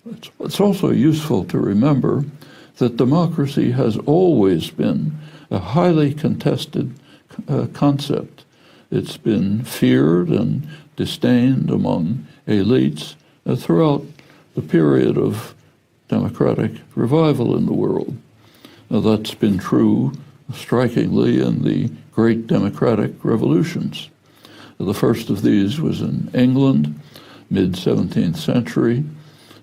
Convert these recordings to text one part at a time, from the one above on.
It's also useful to remember that democracy has always been a highly contested concept. It's been feared and disdained among elites throughout the period of democratic revival in the world. That's been true strikingly in the great democratic revolutions. The first of these was in England, mid-17th century,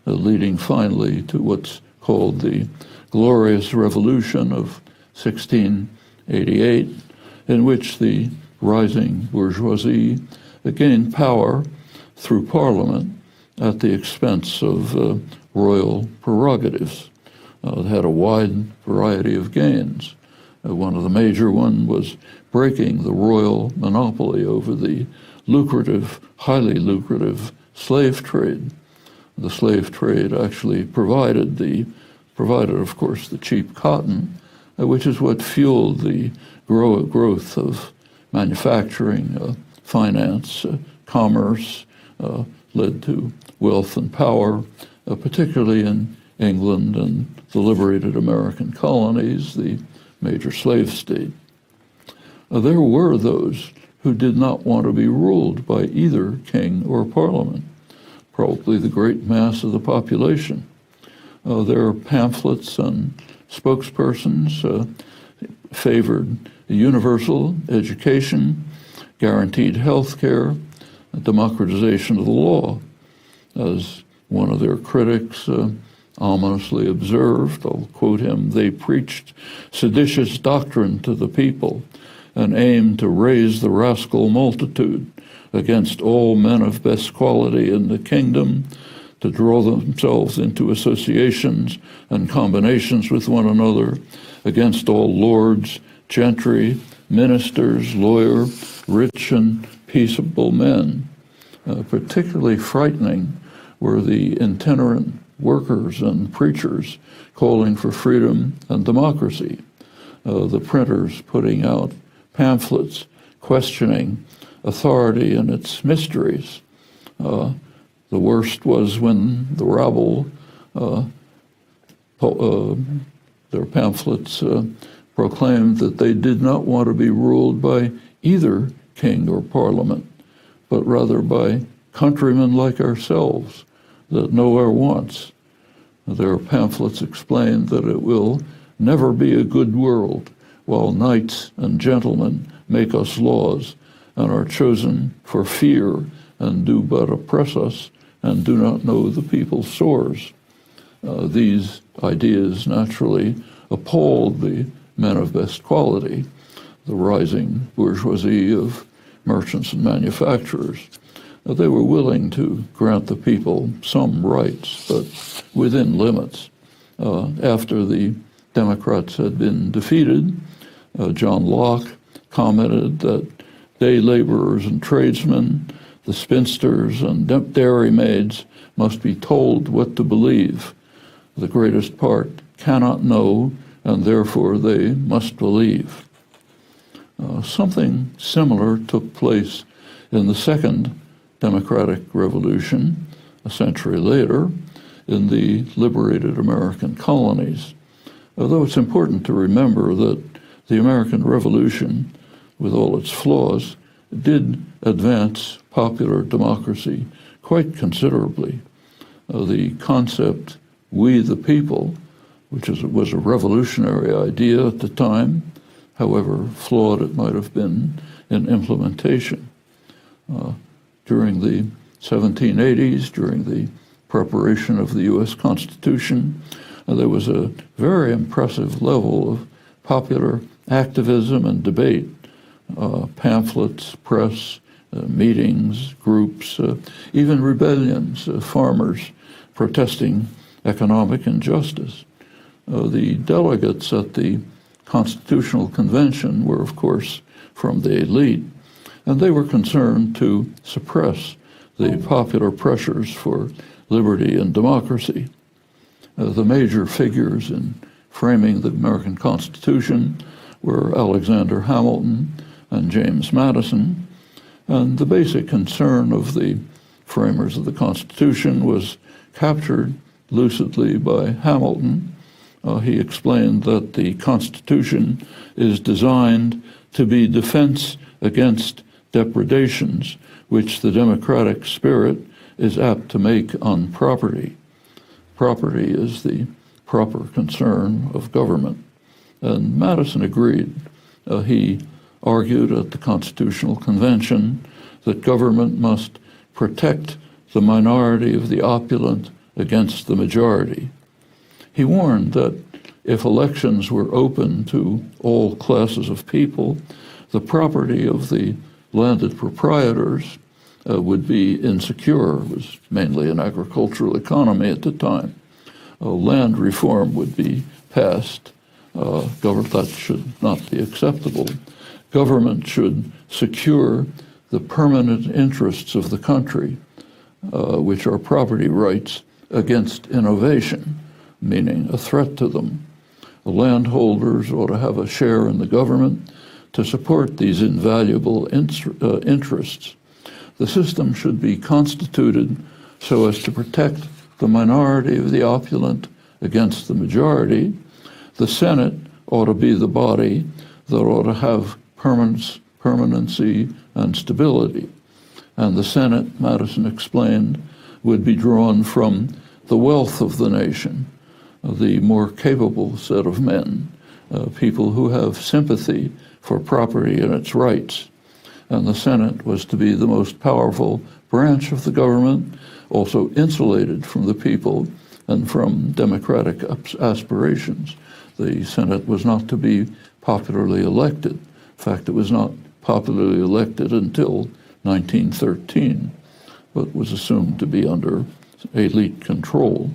leading finally to what's called the Glorious Revolution of 1688, in which the rising bourgeoisie gained power through Parliament at the expense of royal prerogatives. It had a wide variety of gains. One of the major ones was breaking the royal monopoly over the highly lucrative slave trade. The slave trade actually provided, of course, the cheap cotton, which is what fueled the growth of manufacturing, finance, commerce, led to wealth and power, particularly in England and the liberated American colonies, the major slave state. There were those who did not want to be ruled by either king or parliament, probably the great mass of the population. There are pamphlets and spokespersons favored universal education, guaranteed health care, democratization of the law. As one of their critics ominously observed, I'll quote him, "They preached seditious doctrine to the people and aimed to raise the rascal multitude against all men of best quality in the kingdom, to draw themselves into associations and combinations with one another, against all lords, gentry, ministers, lawyer, rich and peaceable men." Particularly frightening were the itinerant workers and preachers calling for freedom and democracy, the printers putting out pamphlets questioning authority and its mysteries. The worst was when the rabble, their pamphlets proclaimed that they did not want to be ruled by either king or parliament, but rather by countrymen like ourselves that know our wants. Their pamphlets explained that it will never be a good world while knights and gentlemen make us laws and are chosen for fear and do but oppress us and do not know the people's sores. These ideas naturally appalled the men of best quality, the rising bourgeoisie of merchants and manufacturers. They were willing to grant the people some rights, but within limits. After the Democrats had been defeated, John Locke commented that day laborers and tradesmen, the spinsters and dairy-maids must be told what to believe. The greatest part cannot know, and therefore they must believe. Something similar took place in the Second Democratic Revolution, a century later, in the liberated American colonies. Although it's important to remember that the American Revolution, with all its flaws, did advance popular democracy quite considerably. The concept, "we the people," which was a revolutionary idea at the time, however flawed it might have been in implementation. During the 1780s, during the preparation of the U.S. Constitution, there was a very impressive level of popular activism and debate, pamphlets, press, meetings, groups, even rebellions, farmers protesting economic injustice. The delegates at the Constitutional Convention were, of course, from the elite, and they were concerned to suppress the popular pressures for liberty and democracy. The major figures in framing the American Constitution were Alexander Hamilton and James Madison, and the basic concern of the framers of the Constitution was captured lucidly by Hamilton. He explained that the Constitution is designed to be defense against depredations, which the democratic spirit is apt to make on property. Property is the proper concern of government. And Madison agreed. He argued at the Constitutional Convention that government must protect the minority of the opulent against the majority. He warned that if elections were open to all classes of people, the property of the landed proprietors would be insecure. It was mainly an agricultural economy at the time. Land reform would be passed. That should not be acceptable. Government should secure the permanent interests of the country, which are property rights, against innovation, meaning a threat to them. The landholders ought to have a share in the government to support these invaluable interests. The system should be constituted so as to protect the minority of the opulent against the majority. The Senate ought to be the body that ought to have permanency and stability. And the Senate, Madison explained, would be drawn from the wealth of the nation, the more capable set of men, people who have sympathy for property and its rights. And the Senate was to be the most powerful branch of the government, also insulated from the people and from democratic aspirations. The Senate was not to be popularly elected. In fact, it was not popularly elected until 1913, but was assumed to be under elite control.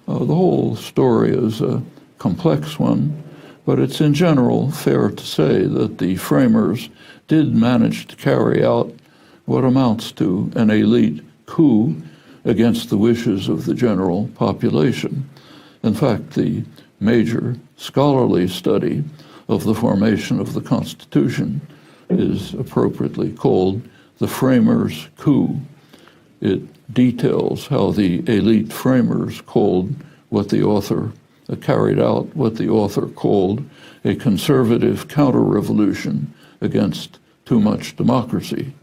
The whole story is a complex one, but it's in general fair to say that the framers did manage to carry out what amounts to an elite coup against the wishes of the general population. In fact, the major scholarly study of the formation of the Constitution is appropriately called the Framers' Coup. It details how the elite framers carried out what the author called a conservative counter-revolution against too much democracy.